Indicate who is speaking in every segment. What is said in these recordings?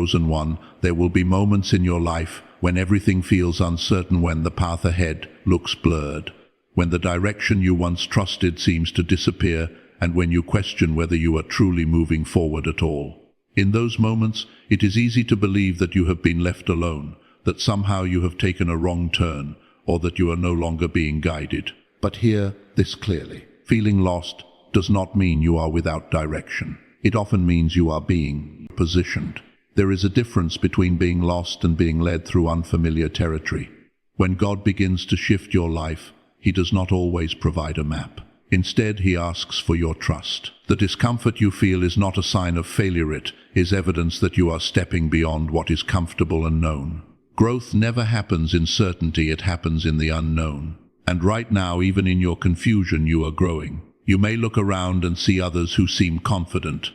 Speaker 1: Chosen one, there will be moments in your life when everything feels uncertain, when the path ahead looks blurred, when the direction you once trusted seems to disappear, and when you question whether you are truly moving forward at all. In those moments, it is easy to believe that you have been left alone, that somehow you have taken a wrong turn, or that you are no longer being guided. But hear this clearly. Feeling lost does not mean you are without direction. It often means you are being positioned. There is a difference between being lost and being led through unfamiliar territory. When God begins to shift your life, He does not always provide a map. Instead, He asks for your trust. The discomfort you feel is not a sign of failure. It is evidence that you are stepping beyond what is comfortable and known. Growth never happens in certainty, it happens in the unknown. And right now, even in your confusion, you are growing. You may look around and see others who seem confident,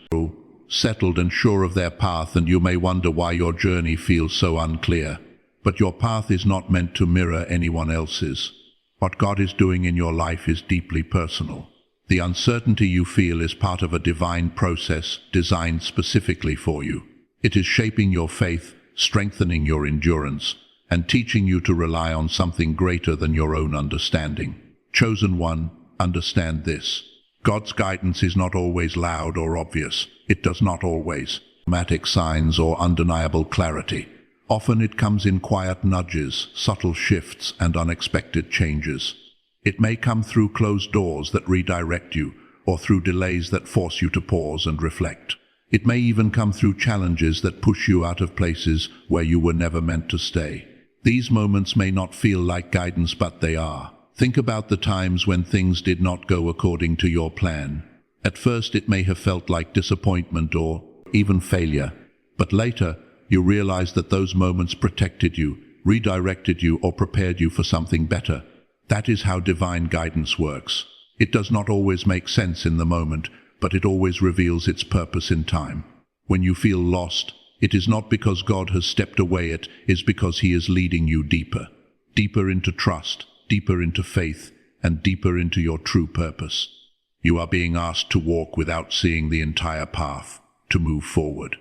Speaker 1: settled and sure of their path, and you may wonder why your journey feels so unclear. But your path is not meant to mirror anyone else's. What God is doing in your life is deeply personal. The uncertainty you feel is part of a divine process designed specifically for you. It is shaping your faith, strengthening your endurance, and teaching you to rely on something greater than your own understanding. Chosen one, understand this. God's guidance is not always loud or obvious. It does not always dramatic signs or undeniable clarity. Often it comes in quiet nudges, subtle shifts, and unexpected changes. It may come through closed doors that redirect you, or through delays that force you to pause and reflect. It may even come through challenges that push you out of places where you were never meant to stay. These moments may not feel like guidance, but they are. Think about the times when things did not go according to your plan. At first it may have felt like disappointment or even failure, but later you realize that those moments protected you, redirected you, or prepared you for something better. That is how divine guidance works. It does not always make sense in the moment, but it always reveals its purpose in time. When you feel lost, it is not because God has stepped away, it is because He is leading you deeper. Deeper into trust, deeper into faith, and deeper into your true purpose. You are being asked to walk without seeing the entire path, to move forward,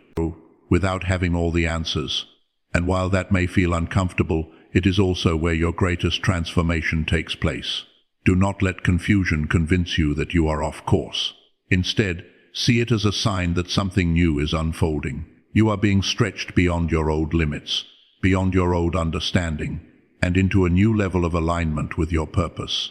Speaker 1: without having all the answers. And while that may feel uncomfortable, it is also where your greatest transformation takes place. Do not let confusion convince you that you are off course. Instead, see it as a sign that something new is unfolding. You are being stretched beyond your old limits, beyond your old understanding, and into a new level of alignment with your purpose.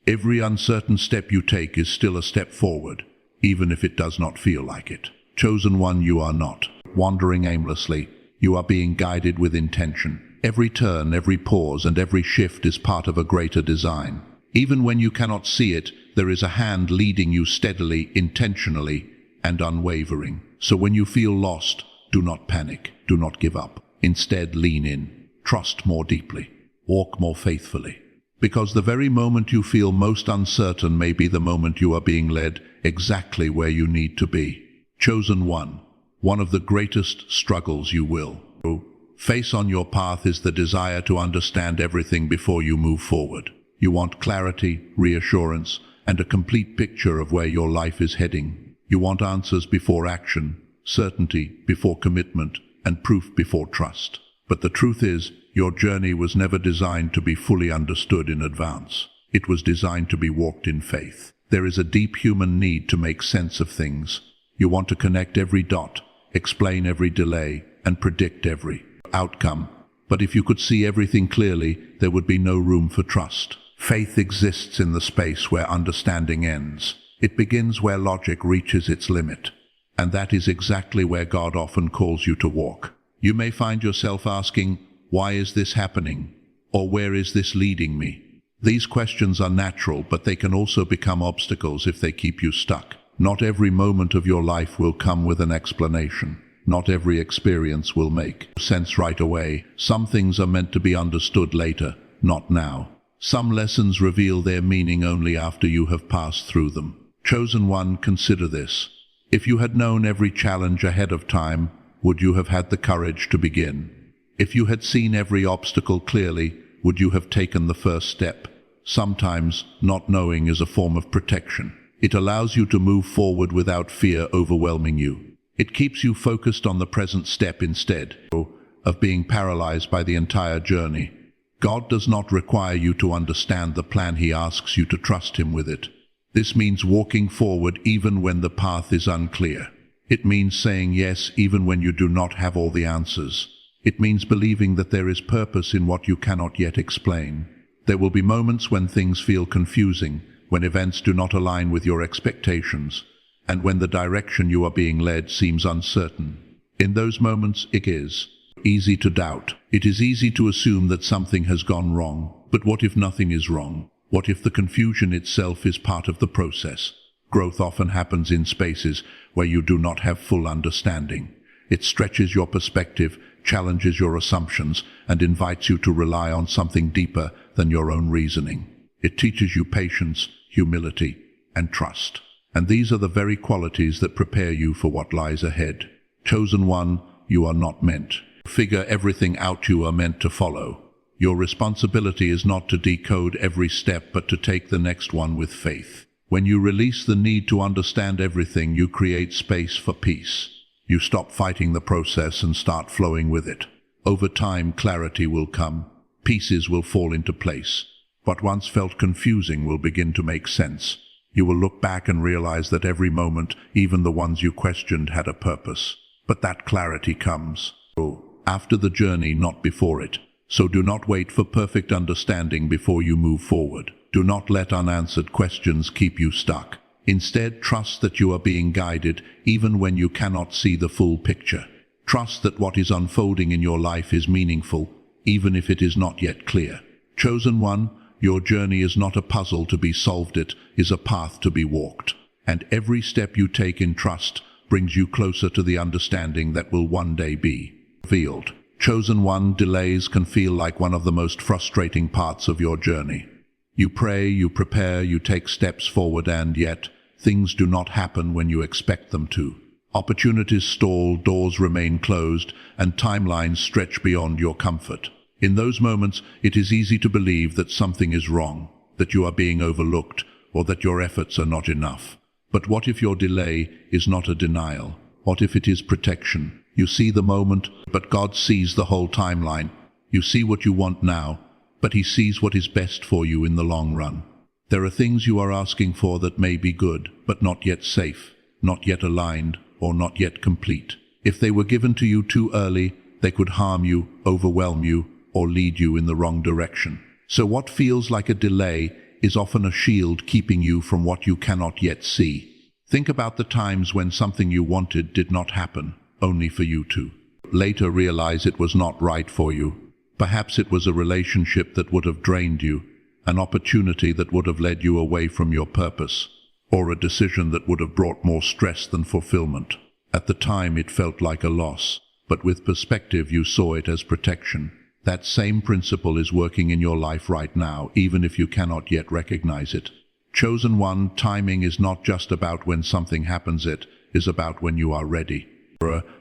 Speaker 1: Every uncertain step you take is still a step forward, even if it does not feel like it. Chosen one, you are not wandering aimlessly. You are being guided with intention. Every turn, every pause, and every shift is part of a greater design. Even when you cannot see it, there is a hand leading you steadily, intentionally, and unwavering. So when you feel lost, do not panic, do not give up. Instead, lean in, trust more deeply, walk more faithfully. Because the very moment you feel most uncertain may be the moment you are being led exactly where you need to be. Chosen one of the greatest struggles you will face on your path is the desire to understand everything before you move forward. You want clarity, reassurance, and a complete picture of where your life is heading. You want answers before action, certainty before commitment, and proof before trust. But the truth is, your journey was never designed to be fully understood in advance. It was designed to be walked in faith. There is a deep human need to make sense of things. You want to connect every dot, explain every delay, and predict every outcome. But if you could see everything clearly, there would be no room for trust. Faith exists in the space where understanding ends. It begins where logic reaches its limit. And that is exactly where God often calls you to walk. You may find yourself asking, why is this happening? Or where is this leading me? These questions are natural, but they can also become obstacles if they keep you stuck. Not every moment of your life will come with an explanation. Not every experience will make sense right away. Some things are meant to be understood later, not now. Some lessons reveal their meaning only after you have passed through them. Chosen one, consider this. If you had known every challenge ahead of time, would you have had the courage to begin? If you had seen every obstacle clearly, would you have taken the first step? Sometimes, not knowing is a form of protection. It allows you to move forward without fear overwhelming you. It keeps you focused on the present step instead of being paralyzed by the entire journey. God does not require you to understand the plan. He asks you to trust Him with it. This means walking forward even when the path is unclear. It means saying yes even when you do not have all the answers. It means believing that there is purpose in what you cannot yet explain. There will be moments when things feel confusing, when events do not align with your expectations, and when the direction you are being led seems uncertain. In those moments, it is easy to doubt. It is easy to assume that something has gone wrong. But what if nothing is wrong? What if the confusion itself is part of the process? Growth often happens in spaces where you do not have full understanding. It stretches your perspective, challenges your assumptions, and invites you to rely on something deeper than your own reasoning. It teaches you patience, humility, and trust. And these are the very qualities that prepare you for what lies ahead. Chosen one, you are not meant to figure everything out. You are meant to follow. Your responsibility is not to decode every step, but to take the next one with faith. When you release the need to understand everything, you create space for peace. You stop fighting the process and start flowing with it. Over time, clarity will come. Pieces will fall into place. What once felt confusing will begin to make sense. You will look back and realize that every moment, even the ones you questioned, had a purpose. But that clarity comes after the journey, not before it. So do not wait for perfect understanding before you move forward. Do not let unanswered questions keep you stuck. Instead, trust that you are being guided even when you cannot see the full picture. Trust that what is unfolding in your life is meaningful, even if it is not yet clear. Chosen one, your journey is not a puzzle to be solved, it is a path to be walked. And every step you take in trust brings you closer to the understanding that will one day be revealed. Chosen one, delays can feel like one of the most frustrating parts of your journey. You pray, you prepare, you take steps forward, and yet things do not happen when you expect them to. Opportunities stall, doors remain closed, and timelines stretch beyond your comfort. In those moments, it is easy to believe that something is wrong, that you are being overlooked, or that your efforts are not enough. But what if your delay is not a denial? What if it is protection? You see the moment, but God sees the whole timeline. You see what you want now, but He sees what is best for you in the long run. There are things you are asking for that may be good, but not yet safe, not yet aligned, or not yet complete. If they were given to you too early, they could harm you, overwhelm you, or lead you in the wrong direction. So what feels like a delay is often a shield keeping you from what you cannot yet see. Think about the times when something you wanted did not happen, only for you to later realize it was not right for you. Perhaps it was a relationship that would have drained you, an opportunity that would have led you away from your purpose, or a decision that would have brought more stress than fulfillment. At the time it felt like a loss, but with perspective you saw it as protection. That same principle is working in your life right now, even if you cannot yet recognize it. Chosen one, timing is not just about when something happens, it is about when you are ready.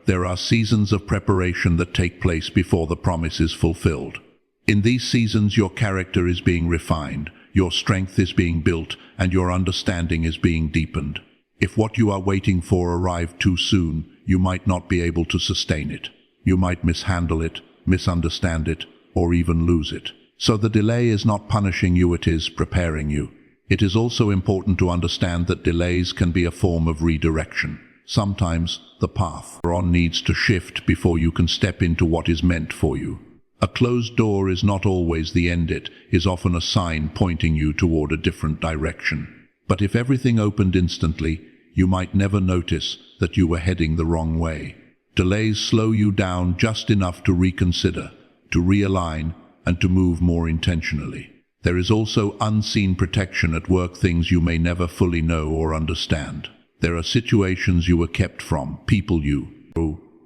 Speaker 1: There are seasons of preparation that take place before the promise is fulfilled. In these seasons, your character is being refined, your strength is being built, and your understanding is being deepened. If what you are waiting for arrived too soon, you might not be able to sustain it. You might mishandle it, misunderstand it, or even lose it. So the delay is not punishing you, it is preparing you. It is also important to understand that delays can be a form of redirection. Sometimes the path you're on needs to shift before you can step into what is meant for you. A closed door is not always the end, it is often a sign pointing you toward a different direction. But if everything opened instantly, you might never notice that you were heading the wrong way. Delays slow you down just enough to reconsider, to realign, and to move more intentionally. There is also unseen protection at work, things you may never fully know or understand. There are situations you were kept from, people you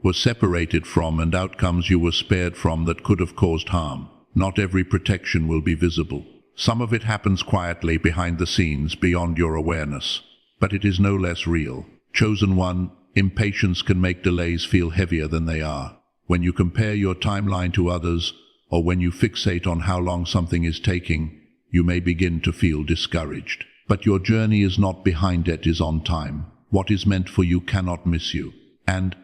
Speaker 1: were separated from, and outcomes you were spared from that could have caused harm. Not every protection will be visible. Some of it happens quietly behind the scenes, beyond your awareness. But it is no less real. Chosen one, impatience can make delays feel heavier than they are. When you compare your timeline to others, or when you fixate on how long something is taking, you may begin to feel discouraged. But your journey is not behind, it is on time. What is meant for you cannot miss you. And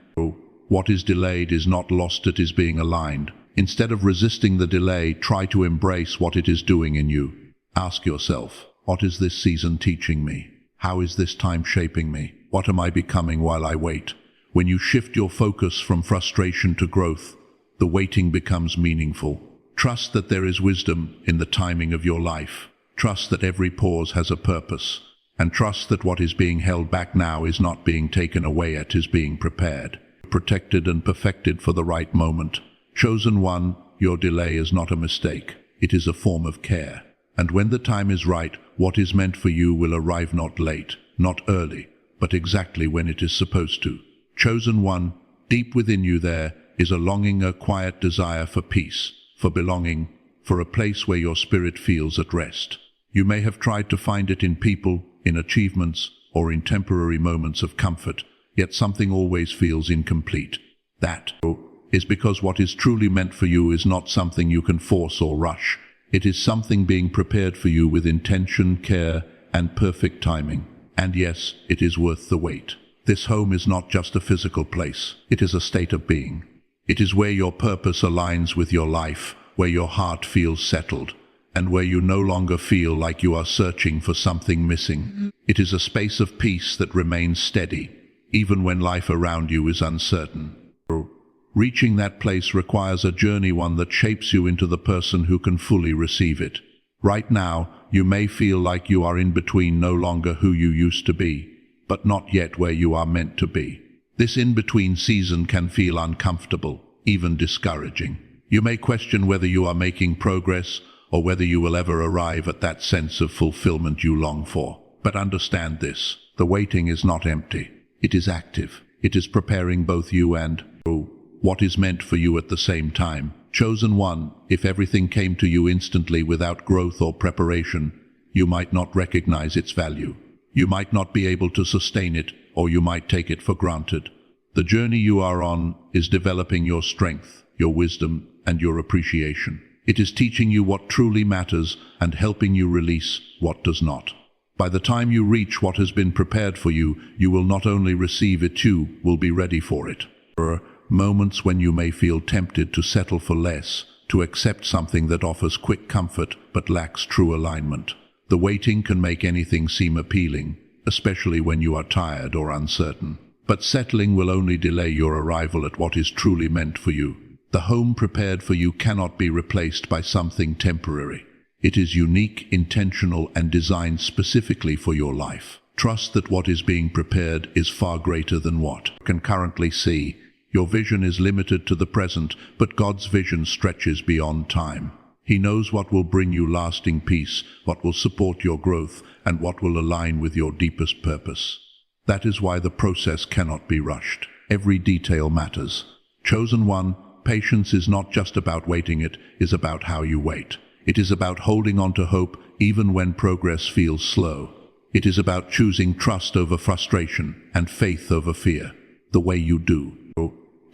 Speaker 1: what is delayed is not lost, it is being aligned. Instead of resisting the delay, try to embrace what it is doing in you. Ask yourself, what is this season teaching me? How is this time shaping me? What am I becoming while I wait? When you shift your focus from frustration to growth, the waiting becomes meaningful. Trust that there is wisdom in the timing of your life. Trust that every pause has a purpose. And trust that what is being held back now is not being taken away, it is being prepared, protected and perfected for the right moment. Chosen one, your delay is not a mistake. It is a form of care. And when the time is right, what is meant for you will arrive, not late, not early, but exactly when it is supposed to. Chosen one, deep within you there is a longing, a quiet desire for peace, for belonging, for a place where your spirit feels at rest. You may have tried to find it in people, in achievements, or in temporary moments of comfort, yet something always feels incomplete. That is because what is truly meant for you is not something you can force or rush. It is something being prepared for you with intention, care, and perfect timing. And yes, it is worth the wait. This home is not just a physical place. It is a state of being. It is where your purpose aligns with your life, where your heart feels settled, and where you no longer feel like you are searching for something missing. It is a space of peace that remains steady, even when life around you is uncertain. Reaching that place requires a journey, one that shapes you into the person who can fully receive it. Right now, you may feel like you are in between, no longer who you used to be, but not yet where you are meant to be. This in-between season can feel uncomfortable, even discouraging. You may question whether you are making progress or whether you will ever arrive at that sense of fulfillment you long for. But understand this, the waiting is not empty. It is active. It is preparing both you and what is meant for you at the same time. Chosen one, if everything came to you instantly without growth or preparation, you might not recognize its value. You might not be able to sustain it, or you might take it for granted. The journey you are on is developing your strength, your wisdom, and your appreciation. It is teaching you what truly matters and helping you release what does not. By the time you reach what has been prepared for you, you will not only receive it, you will be ready for it. There are moments when you may feel tempted to settle for less, to accept something that offers quick comfort but lacks true alignment. The waiting can make anything seem appealing, especially when you are tired or uncertain. But settling will only delay your arrival at what is truly meant for you. The home prepared for you cannot be replaced by something temporary. It is unique, intentional, and designed specifically for your life. Trust that what is being prepared is far greater than what you can currently see. Your vision is limited to the present, but God's vision stretches beyond time. He knows what will bring you lasting peace, what will support your growth, and what will align with your deepest purpose. That is why the process cannot be rushed. Every detail matters. Chosen one, patience is not just about waiting, it is about how you wait. It is about holding on to hope even when progress feels slow. It is about choosing trust over frustration and faith over fear. The way you do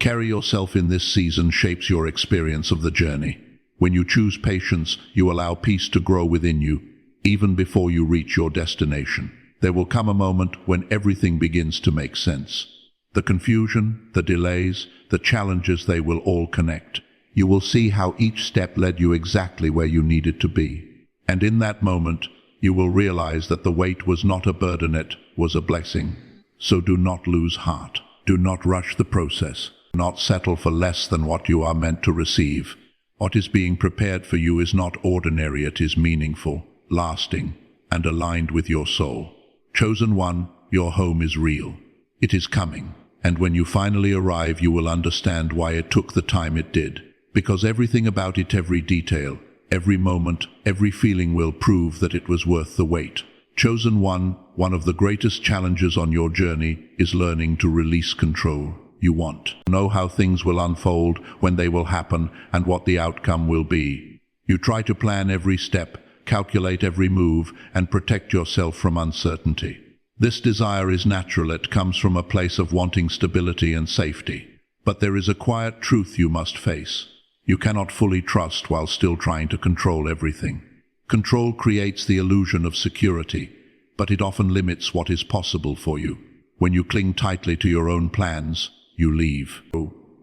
Speaker 1: carry yourself in this season shapes your experience of the journey. When you choose patience, you allow peace to grow within you, even before you reach your destination. There will come a moment when everything begins to make sense. The confusion, the delays, the challenges, they will all connect. You will see how each step led you exactly where you needed to be. And in that moment, you will realize that the wait was not a burden, it was a blessing. So do not lose heart. Do not rush the process. Do not settle for less than what you are meant to receive. What is being prepared for you is not ordinary, it is meaningful, lasting, and aligned with your soul. Chosen one, your home is real. It is coming. And when you finally arrive, you will understand why it took the time it did. Because everything about it, every detail, every moment, every feeling will prove that it was worth the wait. Chosen one of the greatest challenges on your journey is learning to release control. You want to know how things will unfold, when they will happen, and what the outcome will be. You try to plan every step, calculate every move, and protect yourself from uncertainty. This desire is natural, it comes from a place of wanting stability and safety. But there is a quiet truth you must face. You cannot fully trust while still trying to control everything. Control creates the illusion of security, but it often limits what is possible for you. When you cling tightly to your own plans, you leave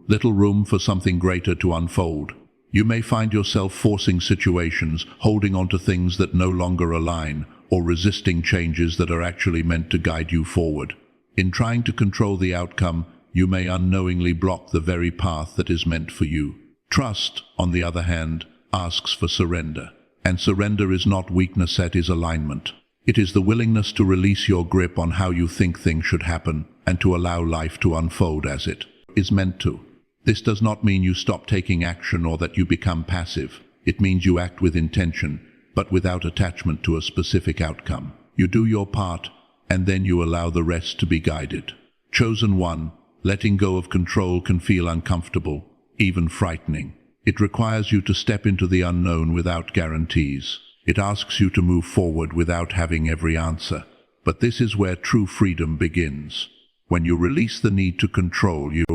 Speaker 1: little room for something greater to unfold. You may find yourself forcing situations, holding on to things that no longer align, or resisting changes that are actually meant to guide you forward. In trying to control the outcome, you may unknowingly block the very path that is meant for you. Trust, on the other hand, asks for surrender. And surrender is not weakness, it is alignment. It is the willingness to release your grip on how you think things should happen and to allow life to unfold as it is meant to. This does not mean you stop taking action or that you become passive. It means you act with intention, but without attachment to a specific outcome. You do your part, and then you allow the rest to be guided. Chosen one, letting go of control can feel uncomfortable, even frightening. It requires you to step into the unknown without guarantees. It asks you to move forward without having every answer. But this is where true freedom begins. When you release the need to control, you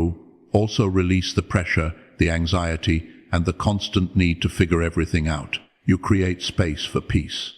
Speaker 1: also release the pressure, the anxiety, and the constant need to figure everything out. You create space for peace.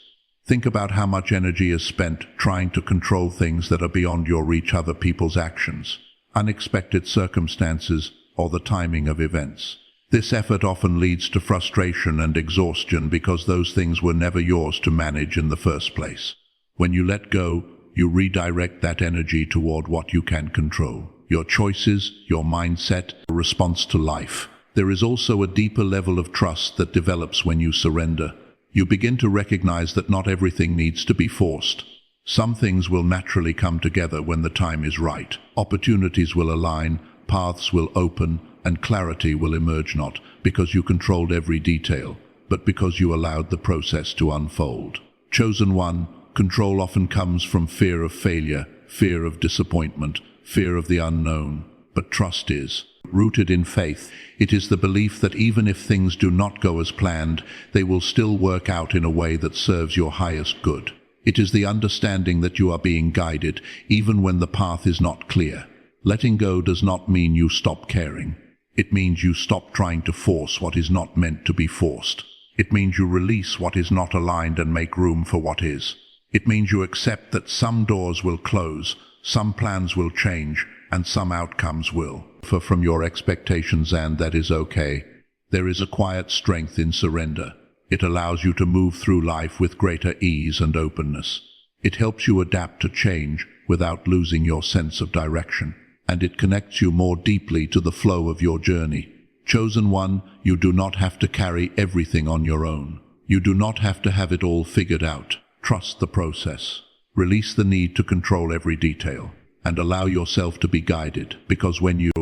Speaker 1: Think about how much energy is spent trying to control things that are beyond your reach, other people's actions, unexpected circumstances, or the timing of events. This effort often leads to frustration and exhaustion because those things were never yours to manage in the first place. When you let go, you redirect that energy toward what you can control. Your choices, your mindset, your response to life. There is also a deeper level of trust that develops when you surrender. You begin to recognize that not everything needs to be forced. Some things will naturally come together when the time is right. Opportunities will align, paths will open, and clarity will emerge, not because you controlled every detail, but because you allowed the process to unfold. Chosen one, control often comes from fear of failure, fear of disappointment, fear of the unknown. But trust is rooted in faith. It is the belief that even if things do not go as planned, they will still work out in a way that serves your highest good. It is the understanding that you are being guided, even when the path is not clear. Letting go does not mean you stop caring. It means you stop trying to force what is not meant to be forced. It means you release what is not aligned and make room for what is. It means you accept that some doors will close, some plans will change, and some outcomes will differ from your expectations, and that is okay. There is a quiet strength in surrender. It allows you to move through life with greater ease and openness. It helps you adapt to change without losing your sense of direction. And it connects you more deeply to the flow of your journey. Chosen one, you do not have to carry everything on your own. You do not have to have it all figured out. Trust the process. Release the need to control every detail, and allow yourself to be guided, because when you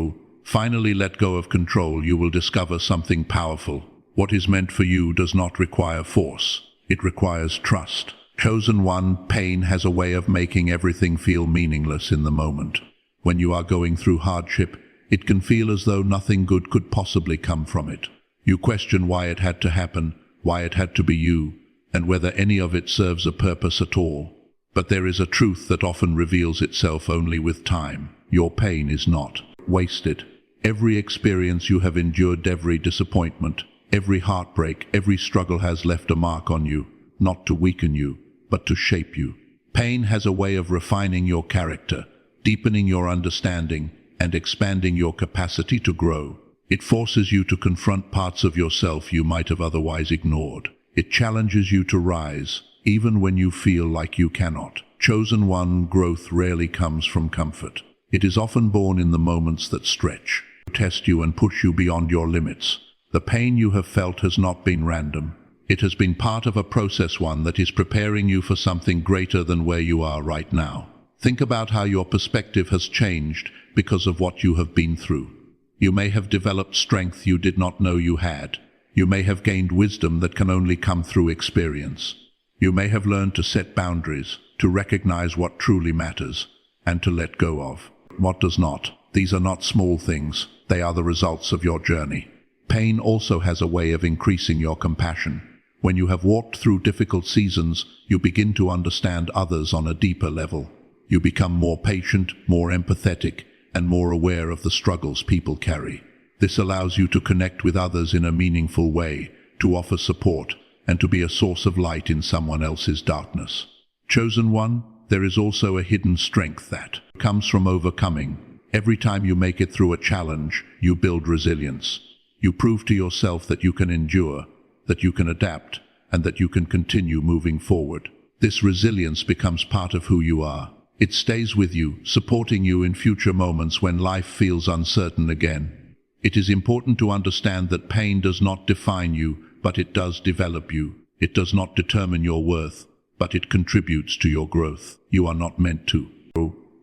Speaker 1: finally let go of control, you will discover something powerful. What is meant for you does not require force. It requires trust. Chosen one, pain has a way of making everything feel meaningless in the moment. When you are going through hardship, it can feel as though nothing good could possibly come from it. You question why it had to happen, why it had to be you, and whether any of it serves a purpose at all. But there is a truth that often reveals itself only with time. Your pain is not wasted. Every experience you have endured, every disappointment, every heartbreak, every struggle has left a mark on you, not to weaken you, but to shape you. Pain has a way of refining your character, deepening your understanding, and expanding your capacity to grow. It forces you to confront parts of yourself you might have otherwise ignored. It challenges you to rise, even when you feel like you cannot. Chosen one, growth rarely comes from comfort. It is often born in the moments that stretch, test you, and push you beyond your limits. The pain you have felt has not been random. It has been part of a process, one that is preparing you for something greater than where you are right now. Think about how your perspective has changed because of what you have been through. You may have developed strength you did not know you had. You may have gained wisdom that can only come through experience. You may have learned to set boundaries, to recognize what truly matters, and to let go of what does not. These are not small things. They are the results of your journey. Pain also has a way of increasing your compassion. When you have walked through difficult seasons, you begin to understand others on a deeper level. You become more patient, more empathetic, and more aware of the struggles people carry. This allows you to connect with others in a meaningful way, to offer support, and to be a source of light in someone else's darkness. Chosen one, there is also a hidden strength that comes from overcoming. Every time you make it through a challenge, you build resilience. You prove to yourself that you can endure, that you can adapt, and that you can continue moving forward. This resilience becomes part of who you are. It stays with you, supporting you in future moments when life feels uncertain again. It is important to understand that pain does not define you, but it does develop you. It does not determine your worth, but it contributes to your growth. You are not meant to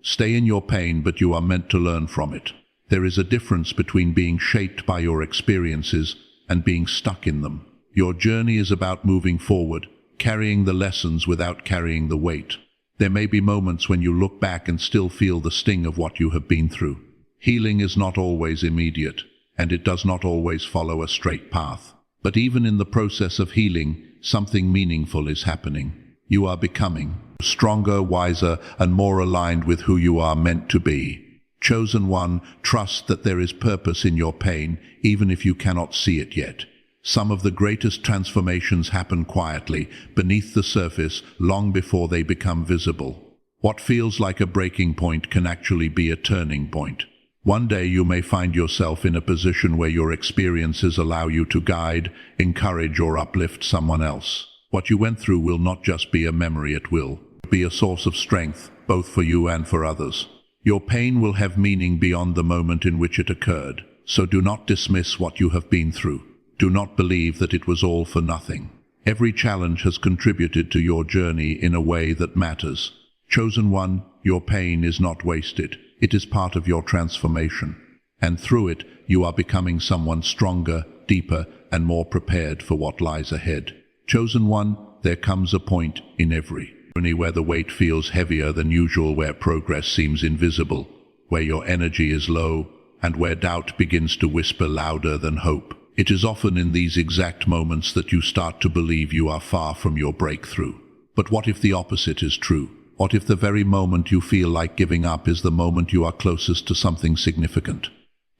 Speaker 1: stay in your pain, but you are meant to learn from it. There is a difference between being shaped by your experiences and being stuck in them. Your journey is about moving forward, carrying the lessons without carrying the weight. There may be moments when you look back and still feel the sting of what you have been through. Healing is not always immediate, and it does not always follow a straight path. But even in the process of healing, something meaningful is happening. You are becoming stronger, wiser, and more aligned with who you are meant to be. Chosen one, trust that there is purpose in your pain, even if you cannot see it yet. Some of the greatest transformations happen quietly, beneath the surface, long before they become visible. What feels like a breaking point can actually be a turning point. One day you may find yourself in a position where your experiences allow you to guide, encourage, or uplift someone else. What you went through will not just be a memory, it will be a source of strength, both for you and for others. Your pain will have meaning beyond the moment in which it occurred, so do not dismiss what you have been through. Do not believe that it was all for nothing. Every challenge has contributed to your journey in a way that matters. Chosen one, your pain is not wasted. It is part of your transformation. And through it, you are becoming someone stronger, deeper, and more prepared for what lies ahead. Chosen one, there comes a point in every journey where the weight feels heavier than usual, where progress seems invisible, where your energy is low, and where doubt begins to whisper louder than hope. It is often in these exact moments that you start to believe you are far from your breakthrough. But what if the opposite is true? What if the very moment you feel like giving up is the moment you are closest to something significant?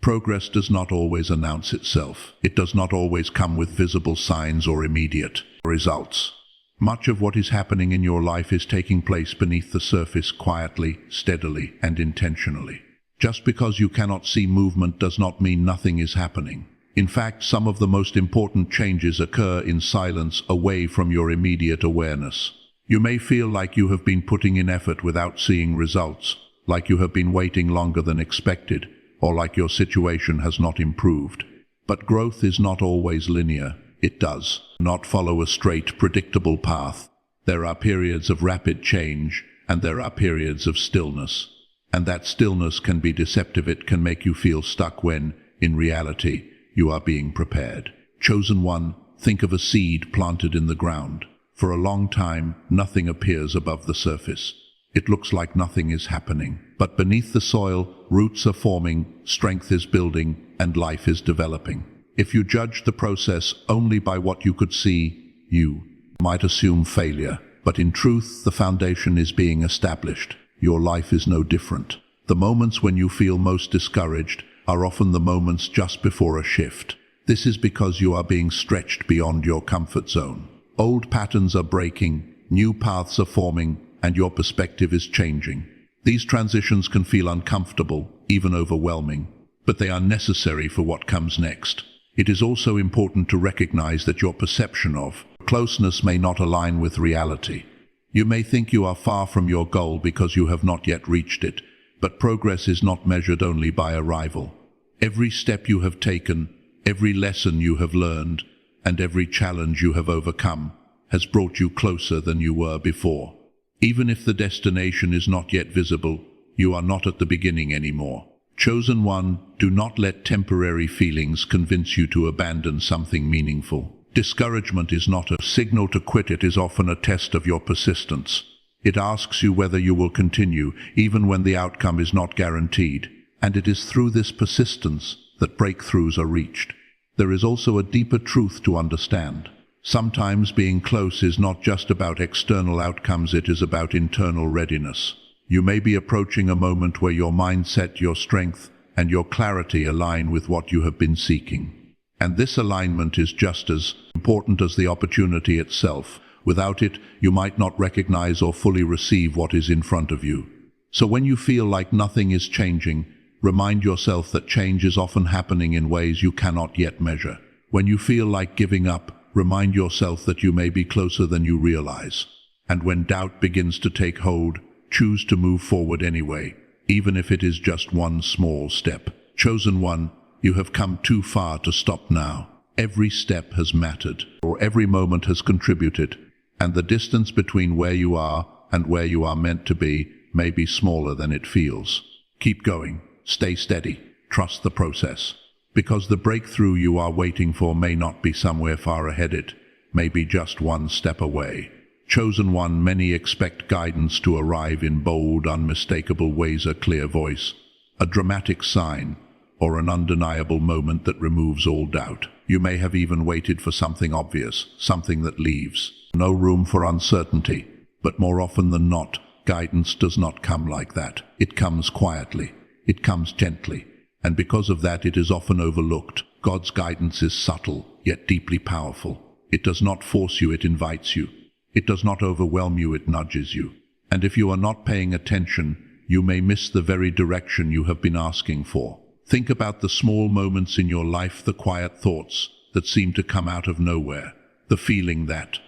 Speaker 1: Progress does not always announce itself. It does not always come with visible signs or immediate results. Much of what is happening in your life is taking place beneath the surface, quietly, steadily, and intentionally. Just because you cannot see movement does not mean nothing is happening. In fact, some of the most important changes occur in silence, away from your immediate awareness. You may feel like you have been putting in effort without seeing results, like you have been waiting longer than expected, or like your situation has not improved. But growth is not always linear. It does not follow a straight, predictable path. There are periods of rapid change, and there are periods of stillness. And that stillness can be deceptive. It can make you feel stuck when, in reality, you are being prepared. Chosen one, think of a seed planted in the ground. For a long time, nothing appears above the surface. It looks like nothing is happening. But beneath the soil, roots are forming, strength is building, and life is developing. If you judge the process only by what you could see, you might assume failure. But in truth, the foundation is being established. Your life is no different. The moments when you feel most discouraged are often the moments just before a shift. This is because you are being stretched beyond your comfort zone. Old patterns are breaking, new paths are forming, and your perspective is changing. These transitions can feel uncomfortable, even overwhelming, but they are necessary for what comes next. It is also important to recognize that your perception of closeness may not align with reality. You may think you are far from your goal because you have not yet reached it, but progress is not measured only by arrival. Every step you have taken, every lesson you have learned, and every challenge you have overcome has brought you closer than you were before. Even if the destination is not yet visible, you are not at the beginning anymore. Chosen one, do not let temporary feelings convince you to abandon something meaningful. Discouragement is not a signal to quit. It is often a test of your persistence. It asks you whether you will continue, even when the outcome is not guaranteed. And it is through this persistence that breakthroughs are reached. There is also a deeper truth to understand. Sometimes being close is not just about external outcomes, it is about internal readiness. You may be approaching a moment where your mindset, your strength, and your clarity align with what you have been seeking. And this alignment is just as important as the opportunity itself. Without it, you might not recognize or fully receive what is in front of you. So when you feel like nothing is changing, remind yourself that change is often happening in ways you cannot yet measure. When you feel like giving up, remind yourself that you may be closer than you realize. And when doubt begins to take hold, choose to move forward anyway, even if it is just one small step. Chosen one, you have come too far to stop now. Every step has mattered, or every moment has contributed, and the distance between where you are and where you are meant to be may be smaller than it feels. Keep going, stay steady, trust the process, because the breakthrough you are waiting for may not be somewhere far ahead, it may be just one step away. Chosen one, many expect guidance to arrive in bold, unmistakable ways, a clear voice, a dramatic sign, or an undeniable moment that removes all doubt. You may have even waited for something obvious, something that leaves no room for uncertainty. But more often than not, guidance does not come like that. It comes quietly. It comes gently. And because of that, it is often overlooked. God's guidance is subtle, yet deeply powerful. It does not force you, it invites you. It does not overwhelm you, it nudges you. And if you are not paying attention, you may miss the very direction you have been asking for. Think about the small moments in your life, the quiet thoughts that seem to come out of nowhere, the feeling that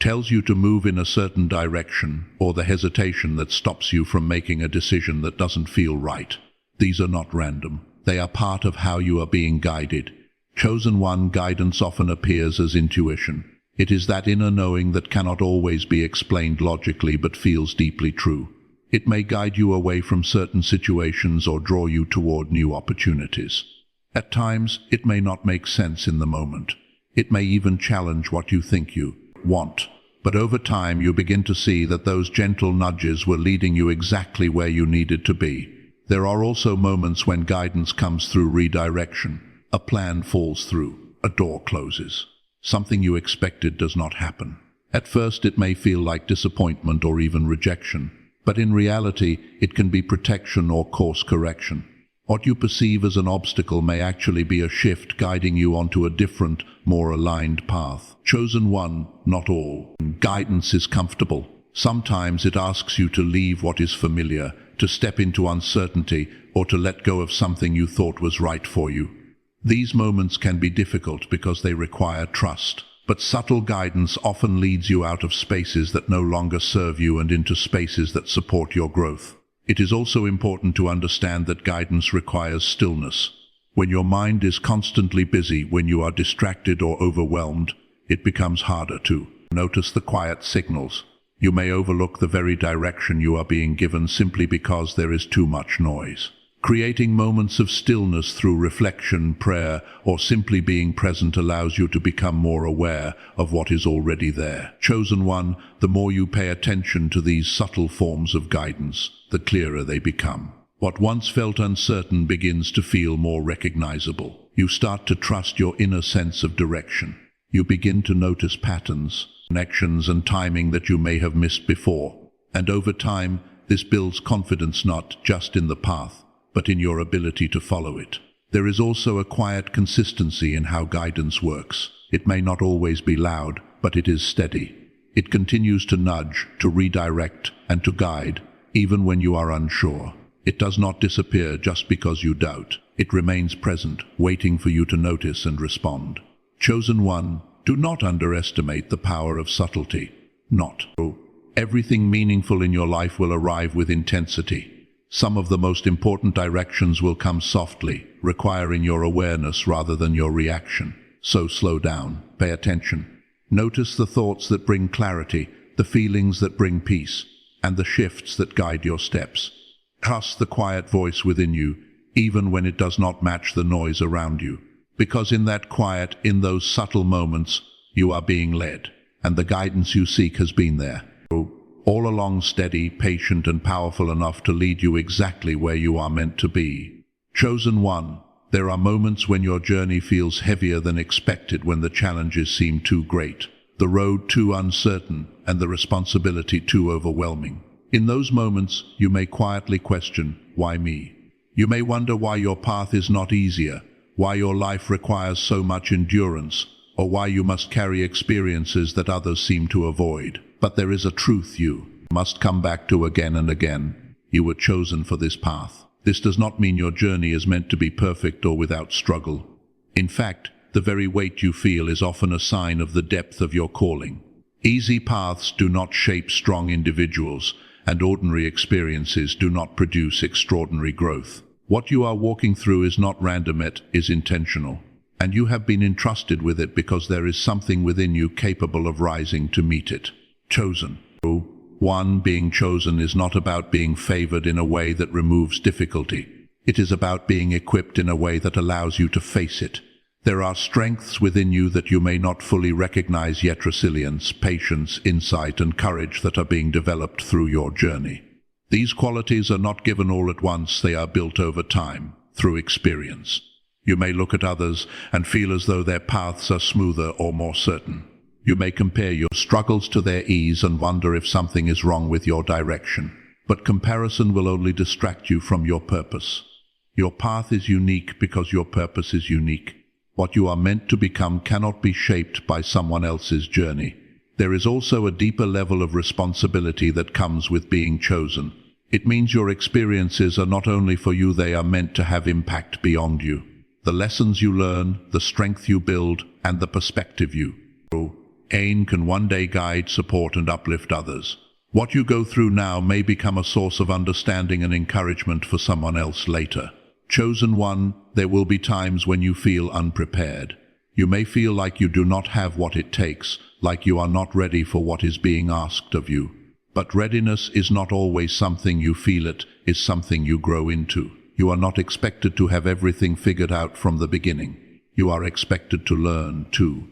Speaker 1: tells you to move in a certain direction, or the hesitation that stops you from making a decision that doesn't feel right. These are not random. They are part of how you are being guided. Chosen one, guidance often appears as intuition. It is that inner knowing that cannot always be explained logically but feels deeply true. It may guide you away from certain situations or draw you toward new opportunities. At times, it may not make sense in the moment. It may even challenge what you think you want. But over time, you begin to see that those gentle nudges were leading you exactly where you needed to be. There are also moments when guidance comes through redirection. A plan falls through. A door closes. Something you expected does not happen. At first, it may feel like disappointment or even rejection. But in reality, it can be protection or course correction. What you perceive as an obstacle may actually be a shift guiding you onto a different, more aligned path. Chosen one, not all. Guidance is comfortable. Sometimes it asks you to leave what is familiar, to step into uncertainty, or to let go of something you thought was right for you. These moments can be difficult because they require trust. But subtle guidance often leads you out of spaces that no longer serve you and into spaces that support your growth. It is also important to understand that guidance requires stillness. When your mind is constantly busy, when you are distracted or overwhelmed, it becomes harder to notice the quiet signals. You may overlook the very direction you are being given simply because there is too much noise. Creating moments of stillness through reflection, prayer, or simply being present allows you to become more aware of what is already there. Chosen one, the more you pay attention to these subtle forms of guidance, the clearer they become. What once felt uncertain begins to feel more recognizable. You start to trust your inner sense of direction. You begin to notice patterns, connections, and timing that you may have missed before. And over time, this builds confidence not just in the path, but in your ability to follow it. There is also a quiet consistency in how guidance works. It may not always be loud, but it is steady. It continues to nudge, to redirect, and to guide, even when you are unsure. It does not disappear just because you doubt. It remains present, waiting for you to notice and respond. Chosen one, do not underestimate the power of subtlety. Not everything meaningful in your life will arrive with intensity. Some of the most important directions will come softly, requiring your awareness rather than your reaction. So slow down, pay attention. Notice the thoughts that bring clarity, the feelings that bring peace, and the shifts that guide your steps. Trust the quiet voice within you, even when it does not match the noise around you. Because in that quiet, in those subtle moments, you are being led, and the guidance you seek has been there. All along, steady, patient, and powerful enough to lead you exactly where you are meant to be. Chosen one, there are moments when your journey feels heavier than expected, when the challenges seem too great, the road too uncertain, and the responsibility too overwhelming. In those moments, you may quietly question, why me? You may wonder why your path is not easier, why your life requires so much endurance, or why you must carry experiences that others seem to avoid. But there is a truth you must come back to again and again. You were chosen for this path. This does not mean your journey is meant to be perfect or without struggle. In fact, the very weight you feel is often a sign of the depth of your calling. Easy paths do not shape strong individuals, and ordinary experiences do not produce extraordinary growth. What you are walking through is not random, it is intentional. And you have been entrusted with it because there is something within you capable of rising to meet it. Chosen. One, being chosen is not about being favored in a way that removes difficulty. It is about being equipped in a way that allows you to face it. There are strengths within you that you may not fully recognize yet: resilience, patience, insight, and courage that are being developed through your journey. These qualities are not given all at once, they are built over time, through experience. You may look at others and feel as though their paths are smoother or more certain. You may compare your struggles to their ease and wonder if something is wrong with your direction. But comparison will only distract you from your purpose. Your path is unique because your purpose is unique. What you are meant to become cannot be shaped by someone else's journey. There is also a deeper level of responsibility that comes with being chosen. It means your experiences are not only for you, they are meant to have impact beyond you. The lessons you learn, the strength you build, and the perspective you gain can one day guide, support, and uplift others. What you go through now may become a source of understanding and encouragement for someone else later. Chosen one, there will be times when you feel unprepared. You may feel like you do not have what it takes, like you are not ready for what is being asked of you. But readiness is not always something you feel, it is something you grow into. You are not expected to have everything figured out from the beginning. You are expected to learn, to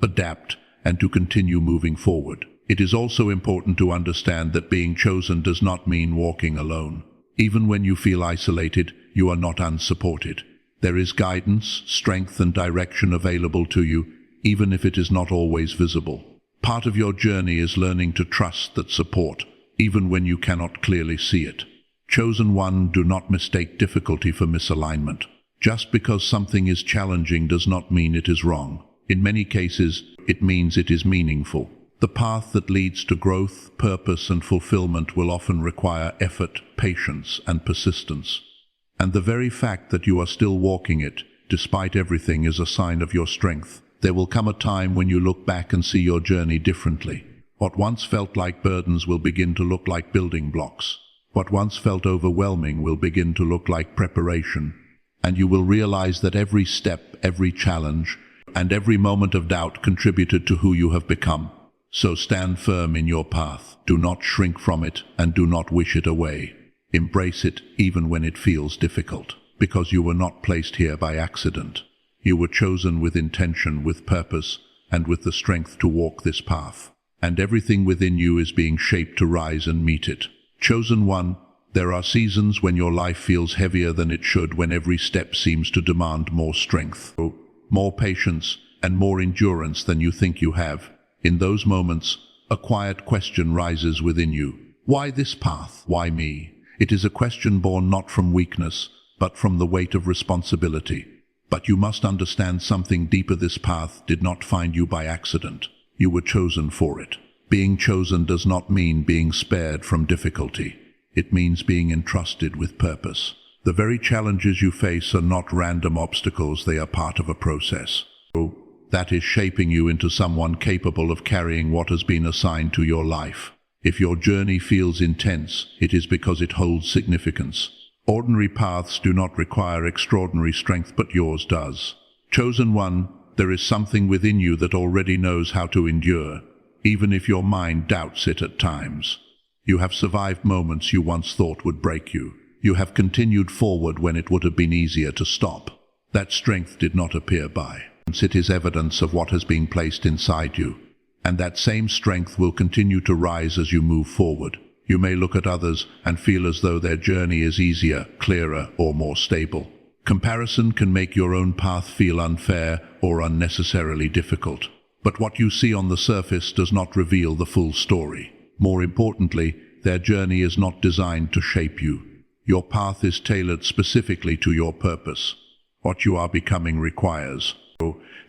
Speaker 1: adapt, and to continue moving forward. It is also important to understand that being chosen does not mean walking alone. Even when you feel isolated, you are not unsupported. There is guidance, strength, and direction available to you, even if it is not always visible. Part of your journey is learning to trust that support, even when you cannot clearly see it. Chosen one, do not mistake difficulty for misalignment. Just because something is challenging does not mean it is wrong. In many cases, it means it is meaningful. The path that leads to growth, purpose, and fulfillment will often require effort, patience, and persistence. And the very fact that you are still walking it, despite everything, is a sign of your strength. There will come a time when you look back and see your journey differently. What once felt like burdens will begin to look like building blocks. What once felt overwhelming will begin to look like preparation. And you will realize that every step, every challenge, and every moment of doubt contributed to who you have become. So stand firm in your path. Do not shrink from it, and do not wish it away. Embrace it even when it feels difficult, because you were not placed here by accident. You were chosen with intention, with purpose, and with the strength to walk this path. And everything within you is being shaped to rise and meet it. Chosen one, there are seasons when your life feels heavier than it should, when every step seems to demand more strength, more patience, and more endurance than you think you have. In those moments, a quiet question rises within you. Why this path? Why me? It is a question born not from weakness, but from the weight of responsibility. But you must understand something deeper. This path did not find you by accident. You were chosen for it. Being chosen does not mean being spared from difficulty. It means being entrusted with purpose. The very challenges you face are not random obstacles, they are part of a process. That is shaping you into someone capable of carrying what has been assigned to your life. If your journey feels intense, it is because it holds significance. Ordinary paths do not require extraordinary strength, but yours does. Chosen one, there is something within you that already knows how to endure, even if your mind doubts it at times. You have survived moments you once thought would break you. You have continued forward when it would have been easier to stop. That strength did not appear by chance. It is evidence of what has been placed inside you. And that same strength will continue to rise as you move forward. You may look at others and feel as though their journey is easier, clearer, or more stable. Comparison can make your own path feel unfair or unnecessarily difficult. But what you see on the surface does not reveal the full story. More importantly, their journey is not designed to shape you. Your path is tailored specifically to your purpose. What you are becoming requires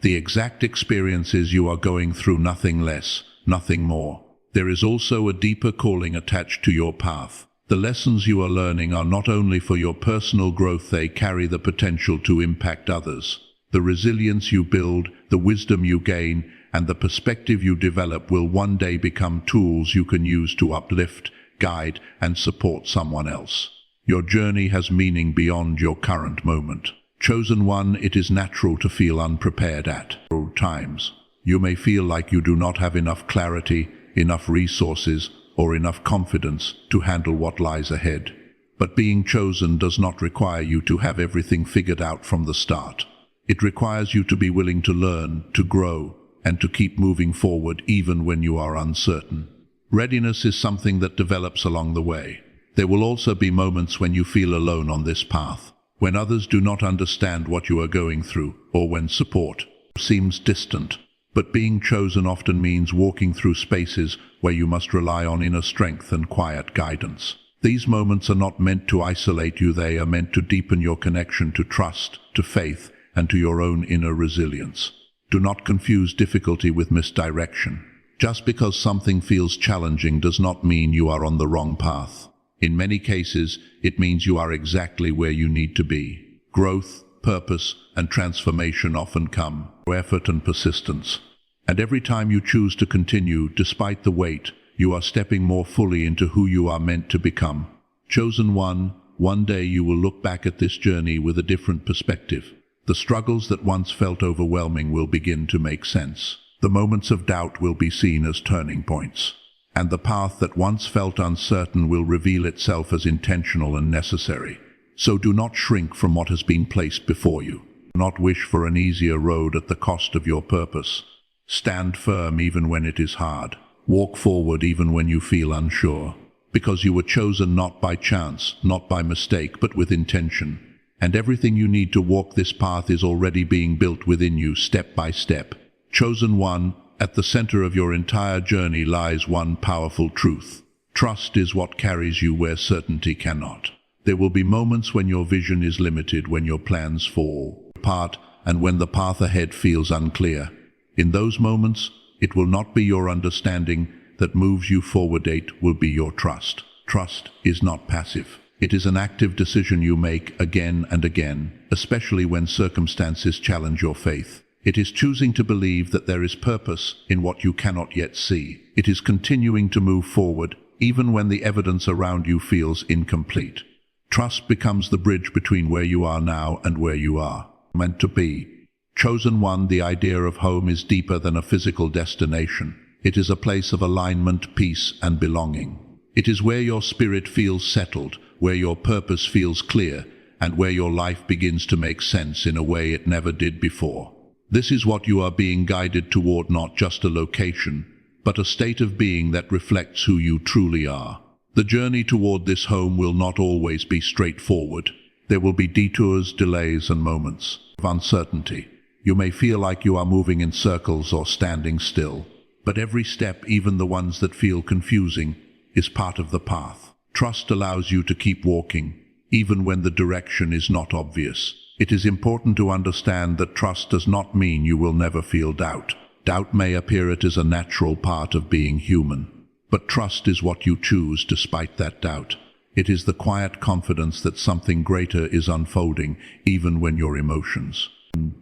Speaker 1: The exact experiences you are going through, nothing less, nothing more. There is also a deeper calling attached to your path. The lessons you are learning are not only for your personal growth, they carry the potential to impact others. The resilience you build, the wisdom you gain, and the perspective you develop will one day become tools you can use to uplift, guide, and support someone else. Your journey has meaning beyond your current moment. Chosen one, it is natural to feel unprepared at times. You may feel like you do not have enough clarity, enough resources, or enough confidence to handle what lies ahead. But being chosen does not require you to have everything figured out from the start. It requires you to be willing to learn, to grow, and to keep moving forward even when you are uncertain. Readiness is something that develops along the way. There will also be moments when you feel alone on this path, when others do not understand what you are going through, or when support seems distant. But being chosen often means walking through spaces where you must rely on inner strength and quiet guidance. These moments are not meant to isolate you, they are meant to deepen your connection to trust, to faith, and to your own inner resilience. Do not confuse difficulty with misdirection. Just because something feels challenging does not mean you are on the wrong path. In many cases, it means you are exactly where you need to be. Growth, purpose, and transformation often come through effort and persistence. And every time you choose to continue, despite the weight, you are stepping more fully into who you are meant to become. Chosen one day you will look back at this journey with a different perspective. The struggles that once felt overwhelming will begin to make sense. The moments of doubt will be seen as turning points. And the path that once felt uncertain will reveal itself as intentional and necessary. So do not shrink from what has been placed before you. Do not wish for an easier road at the cost of your purpose. Stand firm even when it is hard. Walk forward even when you feel unsure. Because you were chosen not by chance, not by mistake, but with intention. And everything you need to walk this path is already being built within you, step by step. Chosen one, at the center of your entire journey lies one powerful truth. Trust is what carries you where certainty cannot. There will be moments when your vision is limited, when your plans fall apart, and when the path ahead feels unclear. In those moments, it will not be your understanding that moves you forward, it will be your trust. Trust is not passive. It is an active decision you make again and again, especially when circumstances challenge your faith. It is choosing to believe that there is purpose in what you cannot yet see. It is continuing to move forward, even when the evidence around you feels incomplete. Trust becomes the bridge between where you are now and where you are meant to be. Chosen one, the idea of home is deeper than a physical destination. It is a place of alignment, peace, and belonging. It is where your spirit feels settled, where your purpose feels clear, and where your life begins to make sense in a way it never did before. This is what you are being guided toward, not just a location, but a state of being that reflects who you truly are. The journey toward this home will not always be straightforward. There will be detours, delays, and moments of uncertainty. You may feel like you are moving in circles or standing still, but every step, even the ones that feel confusing, is part of the path. Trust allows you to keep walking, even when the direction is not obvious. It is important to understand that trust does not mean you will never feel doubt. Doubt may appear, it is a natural part of being human. But trust is what you choose despite that doubt. It is the quiet confidence that something greater is unfolding, even when your emotions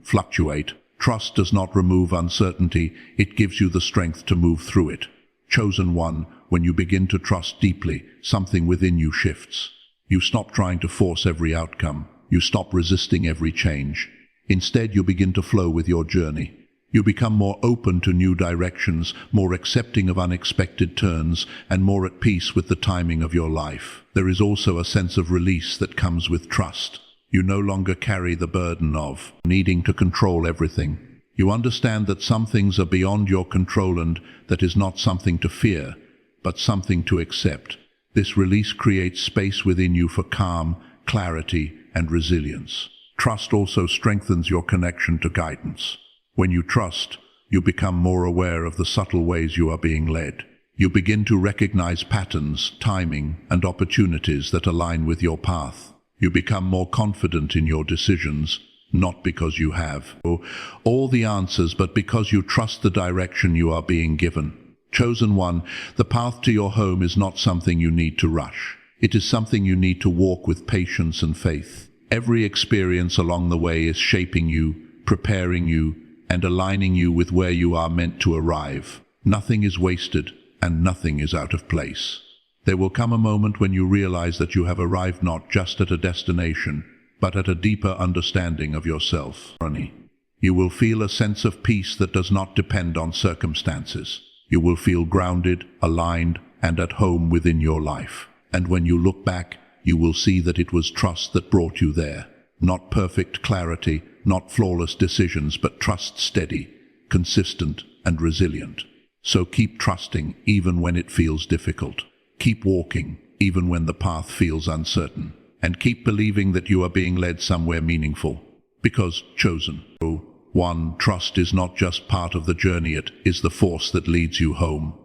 Speaker 1: fluctuate. Trust does not remove uncertainty, it gives you the strength to move through it. Chosen one, when you begin to trust deeply, something within you shifts. You stop trying to force every outcome. You stop resisting every change. Instead, you begin to flow with your journey. You become more open to new directions, more accepting of unexpected turns, and more at peace with the timing of your life. There is also a sense of release that comes with trust. You no longer carry the burden of needing to control everything. You understand that some things are beyond your control, and that is not something to fear, but something to accept. This release creates space within you for calm, clarity, and resilience. Trust also strengthens your connection to guidance. When you trust, you become more aware of the subtle ways you are being led. You begin to recognize patterns, timing, and opportunities that align with your path. You become more confident in your decisions, not because you have all the answers, but because you trust the direction you are being given. Chosen one, the path to your home is not something you need to rush. It is something you need to walk with patience and faith. Every experience along the way is shaping you, preparing you, and aligning you with where you are meant to arrive. Nothing is wasted, and nothing is out of place. There will come a moment when you realize that you have arrived not just at a destination, but at a deeper understanding of yourself. You will feel a sense of peace that does not depend on circumstances. You will feel grounded, aligned, and at home within your life. And when you look back, you will see that it was trust that brought you there. Not perfect clarity, not flawless decisions, but trust steady, consistent, and resilient. So keep trusting even when it feels difficult. Keep walking even when the path feels uncertain. And keep believing that you are being led somewhere meaningful. Because, chosen one, trust is not just part of the journey, it is the force that leads you home.